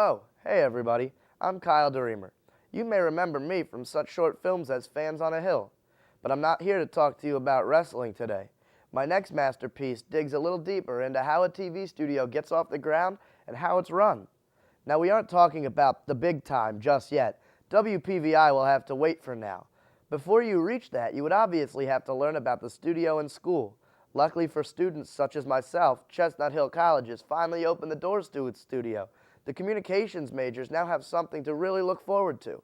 Oh, hey everybody, I'm Kyle DeReamer. You may remember me from such short films as Fans on a Hill, but I'm not here to talk to you about wrestling today. My next masterpiece digs a little deeper into how a TV studio gets off the ground and how it's run. Now, we aren't talking about the big time just yet. WPVI will have to wait for now. Before you reach that, you would obviously have to learn about the studio in school. Luckily for students such as myself, Chestnut Hill College has finally opened the doors to its studio. The communications majors now have something to really look forward to.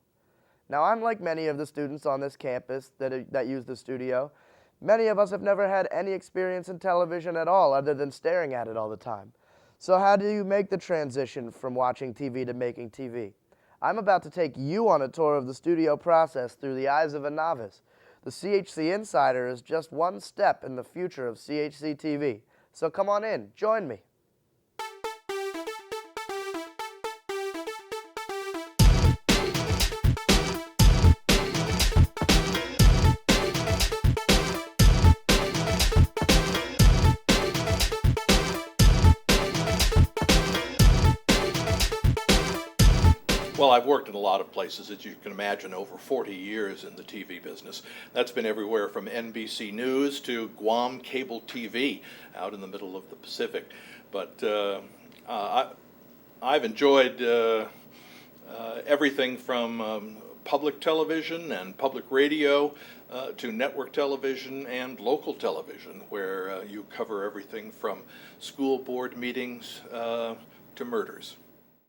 Now, unlike many of the students on this campus that use the studio, many of us have never had any experience in television at all other than staring at it all the time. So how do you make the transition from watching TV to making TV? I'm about to take you on a tour of the studio process through the eyes of a novice. The CHC Insider is just one step in the future of CHC TV. So come on in, join me. Well, I've worked in a lot of places, as you can imagine, over 40 years in the TV business. That's been everywhere from NBC News to Guam Cable TV out in the middle of the Pacific. But I've enjoyed everything from public television and public radio to network television and local television, where you cover everything from school board meetings to murders.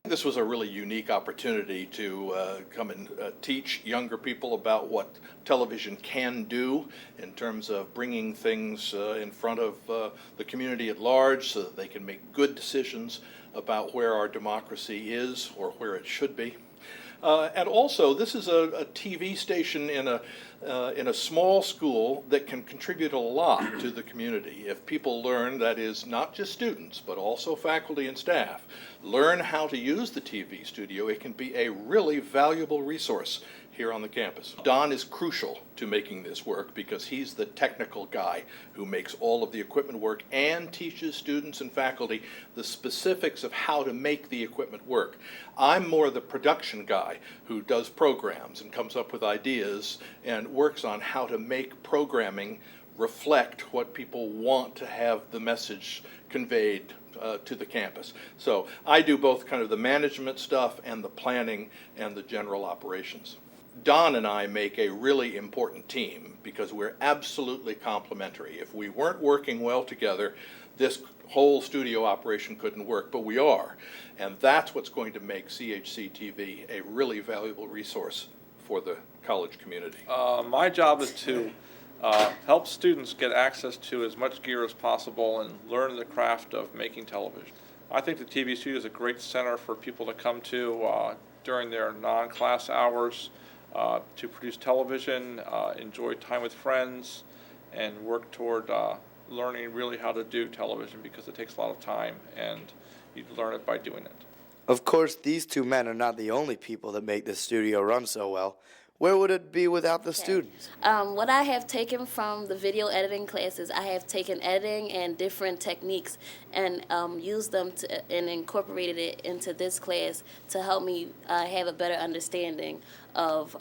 This was a really unique opportunity to come and teach younger people about what television can do in terms of bringing things in front of the community at large so that they can make good decisions about where our democracy is or where it should be. And also, this is a TV station in a small school that can contribute a lot to the community. If people learn, that is, not just students, but also faculty and staff, learn how to use the TV studio, it can be a really valuable resource here on the campus. Don is crucial to making this work because he's the technical guy who makes all of the equipment work and teaches students and faculty the specifics of how to make the equipment work. I'm more the production guy who does programs and comes up with ideas and works on how to make programming reflect what people want to have the message conveyed to the campus. So I do both kind of the management stuff and the planning and the general operations. Don and I make a really important team because we're absolutely complementary. If we weren't working well together, this whole studio operation couldn't work, but we are. And that's what's going to make CHC TV a really valuable resource for the college community. My job is to help students get access to as much gear as possible and learn the craft of making television. I think the TV studio is a great center for people to come to during their non-class hours to produce television, enjoy time with friends, and work toward learning really how to do television because it takes a lot of time and you learn it by doing it. Of course, these two men are not the only people that make this studio run so well. Where would it be without the students? What I have taken from the video editing classes, I have taken editing and different techniques and used them and incorporated it into this class to help me have a better understanding of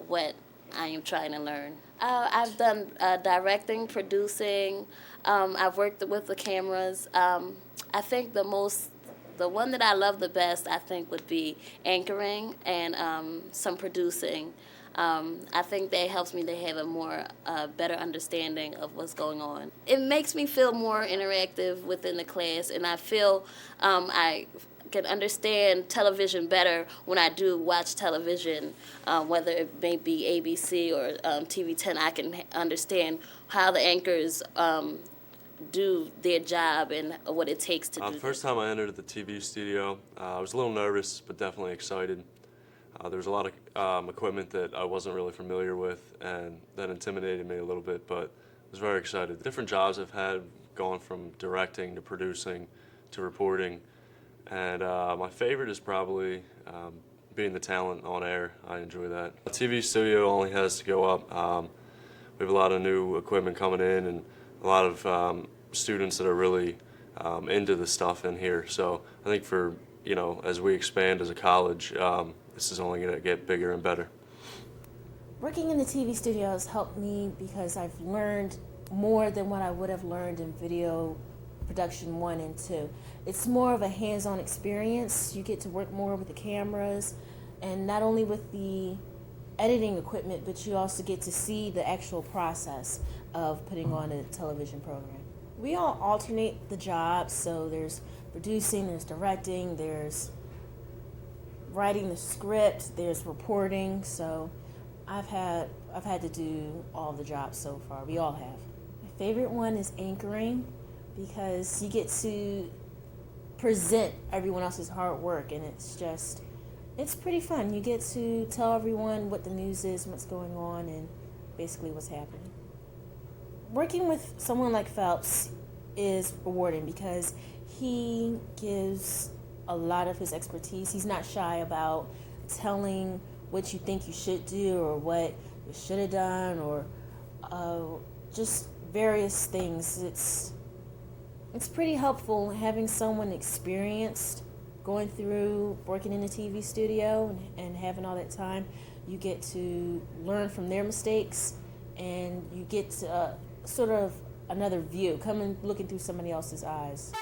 what I am trying to learn. I've done directing, producing. I've worked with the cameras. I think the one that I love the best, I think, would be anchoring and some producing. I think that helps me to have a more better understanding of what's going on. It makes me feel more interactive within the class, and I feel I can understand television better when I do watch television, whether it may be ABC or TV 10. I can understand how the anchors do their job and what it takes to do. The first time I entered the TV studio, I was a little nervous, but definitely excited. There was a lot of equipment that I wasn't really familiar with, and that intimidated me a little bit, but I was very excited. The different jobs I've had, gone from directing to producing to reporting, and my favorite is probably being the talent on air. I enjoy that. The TV studio only has to go up. We have a lot of new equipment coming in, and a lot of students that are really into the stuff in here. So I think for as we expand as a college, this is only going to get bigger and better. Working in the TV studio has helped me because I've learned more than what I would have learned in video production 1 and 2. It's more of a hands-on experience. You get to work more with the cameras and not only with the editing equipment, but you also get to see the actual process of putting on a television program. We all alternate the jobs, so there's producing, there's directing, there's writing the script, there's reporting, so I've had to do all the jobs so far. We all have. My favorite one is anchoring because you get to present everyone else's hard work, and it's pretty fun. You get to tell everyone what the news is, what's going on, and basically what's happening. Working with someone like Phelps is rewarding because he gives a lot of his expertise. He's not shy about telling what you think you should do or what you should have done or just various things. It's pretty helpful having someone experienced going through working in a TV studio and having all that time. You get to learn from their mistakes and you get to, sort of another view, coming looking through somebody else's eyes.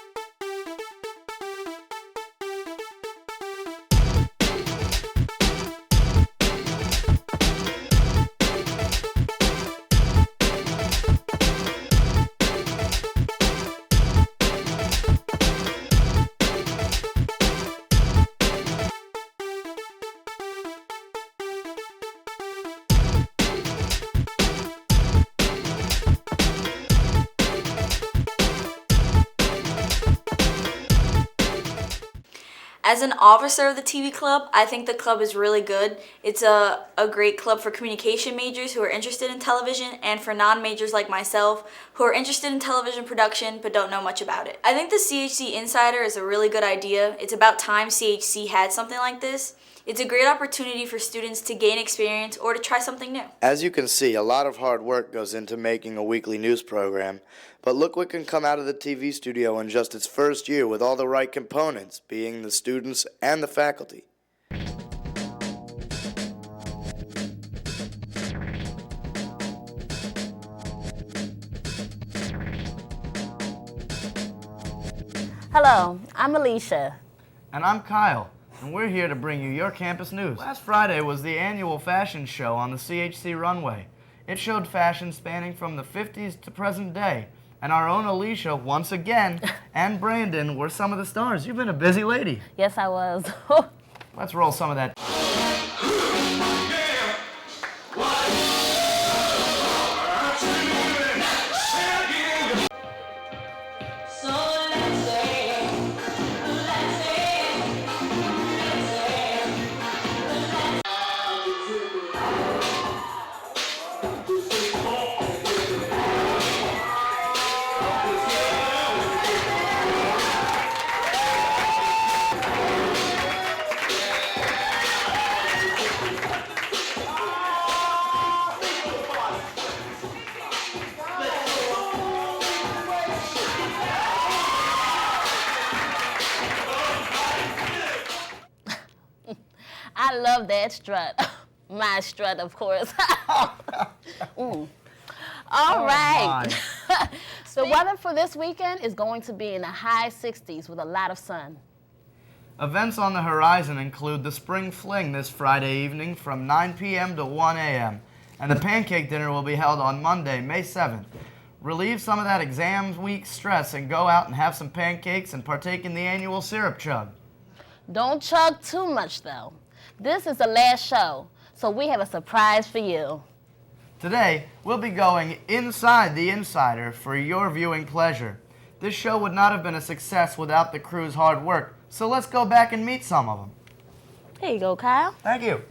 As an officer of the TV club, I think the club is really good. It's a great club for communication majors who are interested in television and for non-majors like myself who are interested in television production but don't know much about it. I think the CHC Insider is a really good idea. It's about time CHC had something like this. It's a great opportunity for students to gain experience or to try something new. As you can see, a lot of hard work goes into making a weekly news program, but look what can come out of the TV studio in just its first year with all the right components, being the students and the faculty. Hello, I'm Alicia. And I'm Kyle, and we're here to bring you your campus news. Last Friday was the annual fashion show on the CHC runway. It showed fashion spanning from the 50s to present day, and our own Alicia, once again, and Brandon were some of the stars. You've been a busy lady. Yes, I was. Let's roll some of that. I love that strut. My strut, of course. All right. The weather for this weekend is going to be in the high 60s with a lot of sun. Events on the horizon include the Spring Fling this Friday evening from 9 p.m. to 1 a.m. And the Pancake Dinner will be held on Monday, May 7th. Relieve some of that exam week stress and go out and have some pancakes and partake in the annual syrup chug. Don't chug too much, though. This is the last show, so we have a surprise for you. Today, we'll be going inside the Insider for your viewing pleasure. This show would not have been a success without the crew's hard work, so let's go back and meet some of them. Here you go, Kyle. Thank you.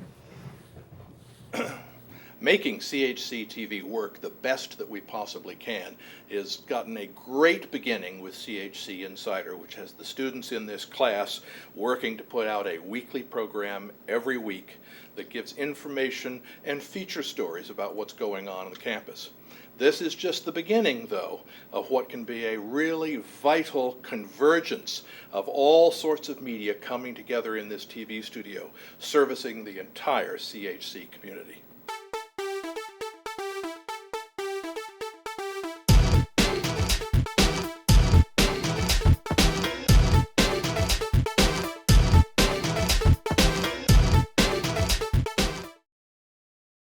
Making CHC TV work the best that we possibly can has gotten a great beginning with CHC Insider, which has the students in this class working to put out a weekly program every week that gives information and feature stories about what's going on the campus. This is just the beginning, though, of what can be a really vital convergence of all sorts of media coming together in this TV studio, servicing the entire CHC community.